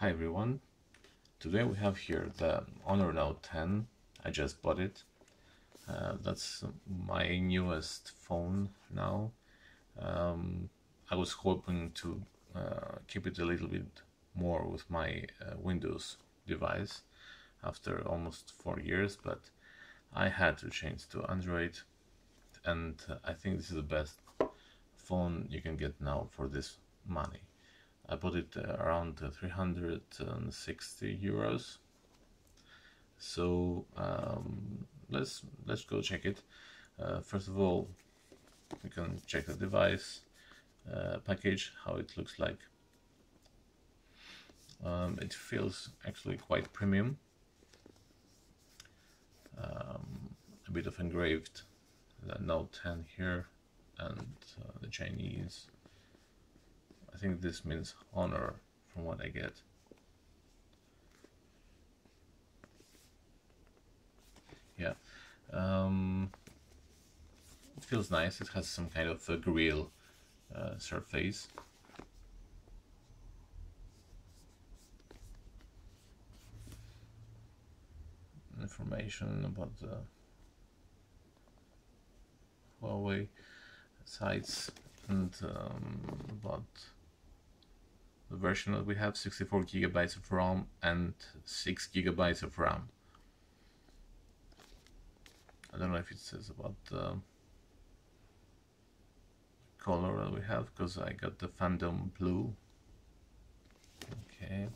Hi everyone, today we have here the Honor Note 10. I just bought it. That's my newest phone now. I was hoping to keep it a little bit more with my Windows device after almost 4 years, but I had to change to Android, and I think this is the best phone you can get now for this money. I bought it around 360 euros. So let's go check it. First of all, we can check the device package, how it looks like. It feels actually quite premium. A bit of engraved Note 10 here, and the Chinese. I think this means honor from what I get. Yeah, it feels nice. It has some kind of a grill surface. Information about the Huawei sites and about the version that we have, 64 gigabytes of ROM and 6 gigabytes of RAM. I don't know if it says about the color that we have, because I got the Phantom Blue. Okay,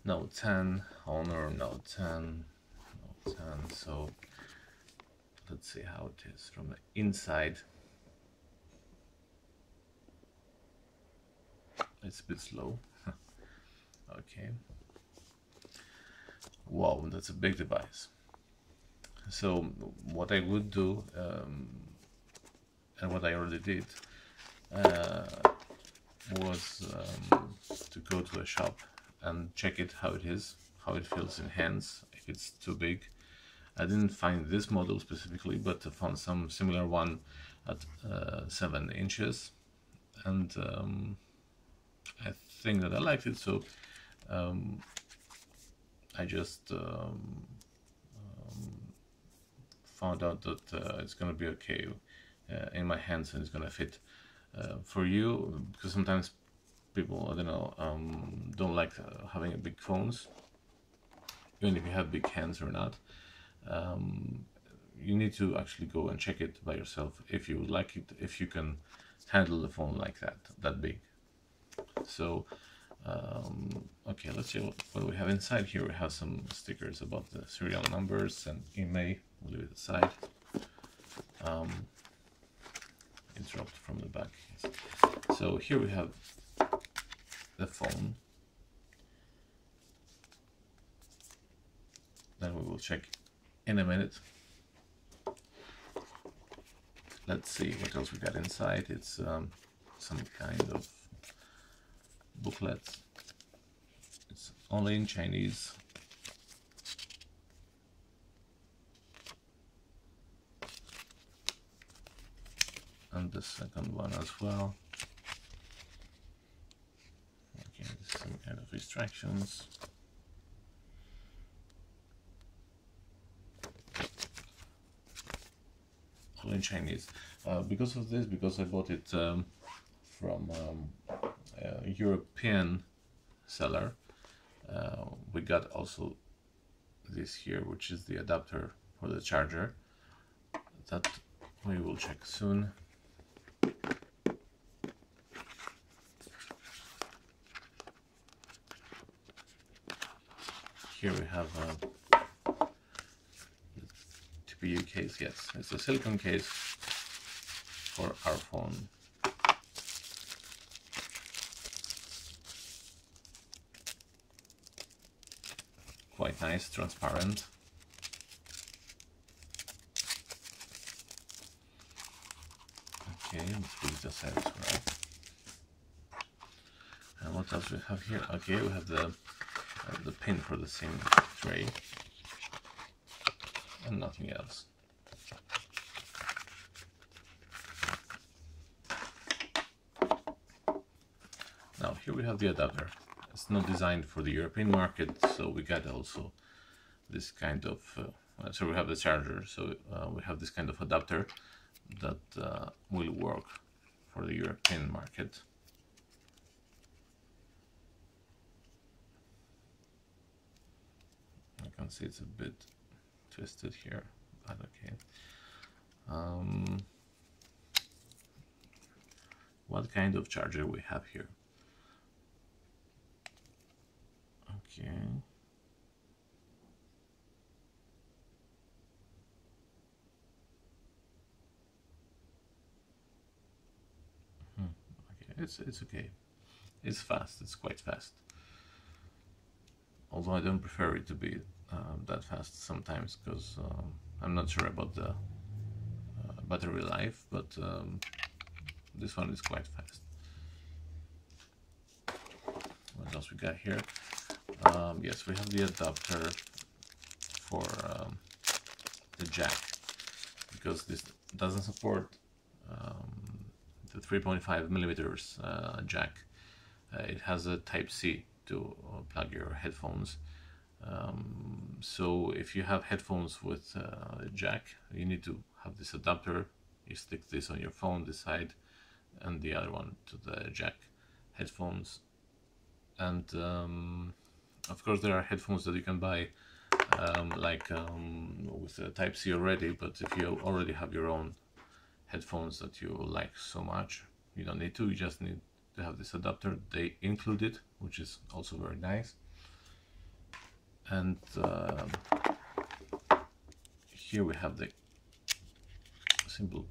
Note 10, Honor Note 10, Note 10. So let's see how it is from the inside. It's a bit slow. Okay. Wow, that's a big device. So what I would do, and what I already did, was to go to a shop and check it, how it is, how it feels in hands, if it's too big. I didn't find this model specifically, but I found some similar one at 7 inches, and I think that I liked it, so I just found out that it's gonna be okay in my hands, and it's gonna fit for you, because sometimes people, I don't know, don't like having big phones, even if you have big hands or not. You need to actually go and check it by yourself if you like it, if you can handle the phone like that big. So okay, let's see what we have inside. Here we have some stickers about the serial numbers and email. We'll leave it aside. It dropped from the back. So here we have the phone. Then we will check in a minute. Let's see what else we got inside. It's some kind of booklet. It's only in Chinese. And the second one as well. Okay, this is some kind of instructions. All in Chinese. Because of this, because I bought it from a European seller, we got also this here, which is the adapter for the charger. That we will check soon. Here we have a TPU case. Yes, it's a silicone case for our phone. Quite nice, transparent. Okay, let's put it aside as well. And what else we have here? Okay, we have the pin for the SIM tray, and nothing else. Now here we have the adapter. it's not designed for the European market, so we got also this kind of so we have the charger, so we have this kind of adapter that will work for the European market. I can see it's a bit twisted here, but okay. What kind of charger we have here? Okay. Okay, it's okay. It's fast. It's quite fast. Although I don't prefer it to be that fast sometimes, because I'm not sure about the battery life, but this one is quite fast. What else we got here? Yes, we have the adapter for the jack, because this doesn't support the 3.5 millimeters jack. It has a Type-C to plug your headphones. So if you have headphones with a jack, you need to have this adapter. You stick this on your phone, this side, and the other one to the jack headphones. And of course there are headphones that you can buy with a Type-C already, but if you already have your own headphones that you like so much, you don't need to. You just need to have this adapter. They include it, which is also very nice. And here we have the simple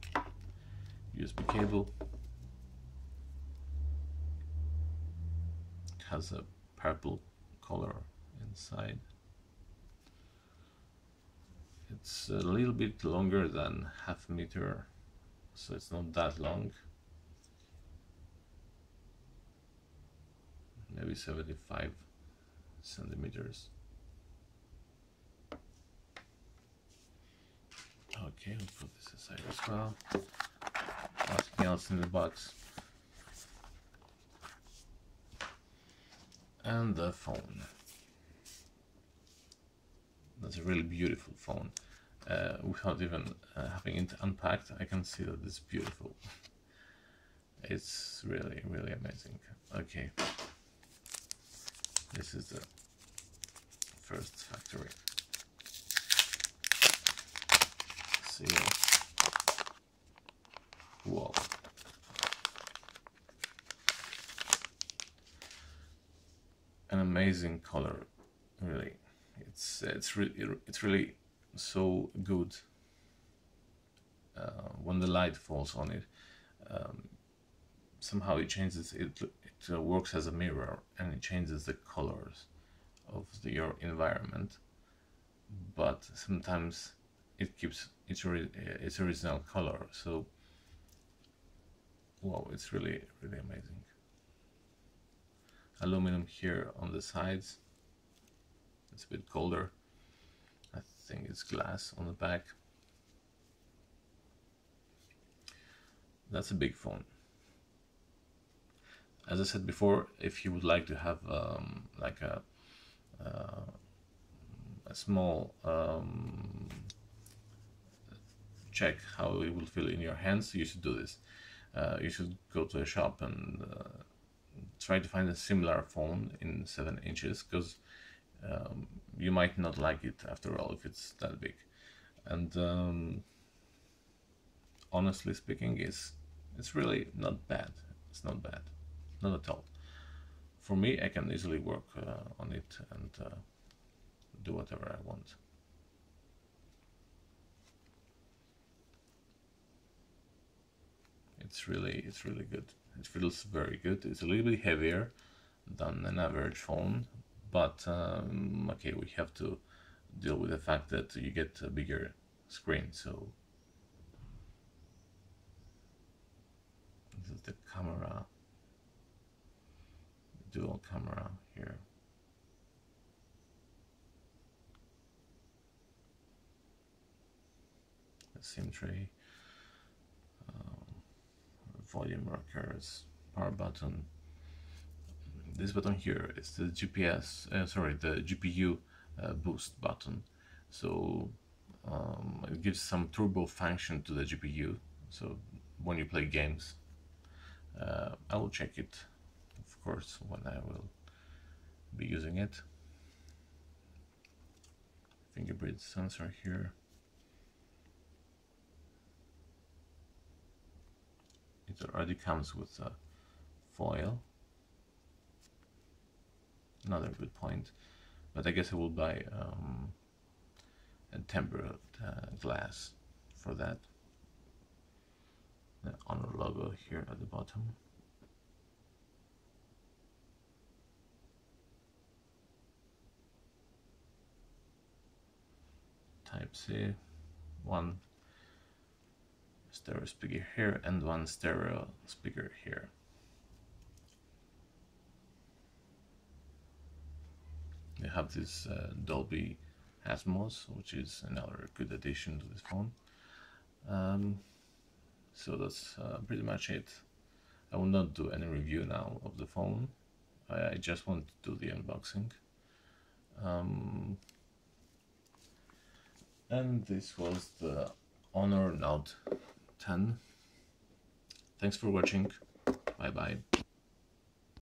USB cable. It has a purple color inside. It's a little bit longer than half meter, so it's not that long. Maybe 75 centimeters. Okay, we'll put this aside as well. Nothing else in the box. And the phone. That's a really beautiful phone. Without even having it unpacked, I can see that it's beautiful. It's really, really amazing. Okay. This is the first factory seal. Whoa. An amazing color, really. It's really so good. When the light falls on it, somehow it changes. It works as a mirror, and it changes the colors of your environment. But sometimes it keeps its original color. So, wow, it's really, really amazing. Aluminum here on the sides. It's a bit colder. I think it's glass on the back. That's a big phone. As I said before, if you would like to have like a small check how it will feel in your hands, you should do this. You should go to a shop and try to find a similar phone in 7 inches, because you might not like it after all if it's that big. And honestly speaking, it's really not bad. It's not bad, not at all. For me, I can easily work on it and do whatever I want. It's really good. It feels very good. It's a little bit heavier than an average phone, but okay, we have to deal with the fact that you get a bigger screen. So this is the camera, dual camera here. The SIM tray, volume rockers, power button, this button here is the the GPU boost button. So it gives some turbo function to the GPU. So when you play games, I will check it, of course, when I will be using it. Fingerprint sensor here. It already comes with a foil. Another good point, but I guess I will buy a tempered glass for that. The Honor logo here at the bottom. Type-C, one stereo speaker here and one stereo speaker here. You have this Dolby Atmos, which is another good addition to this phone. So that's pretty much it. I will not do any review now of the phone. I just want to do the unboxing. And this was the Honor Note 10. Thanks for watching. Bye bye.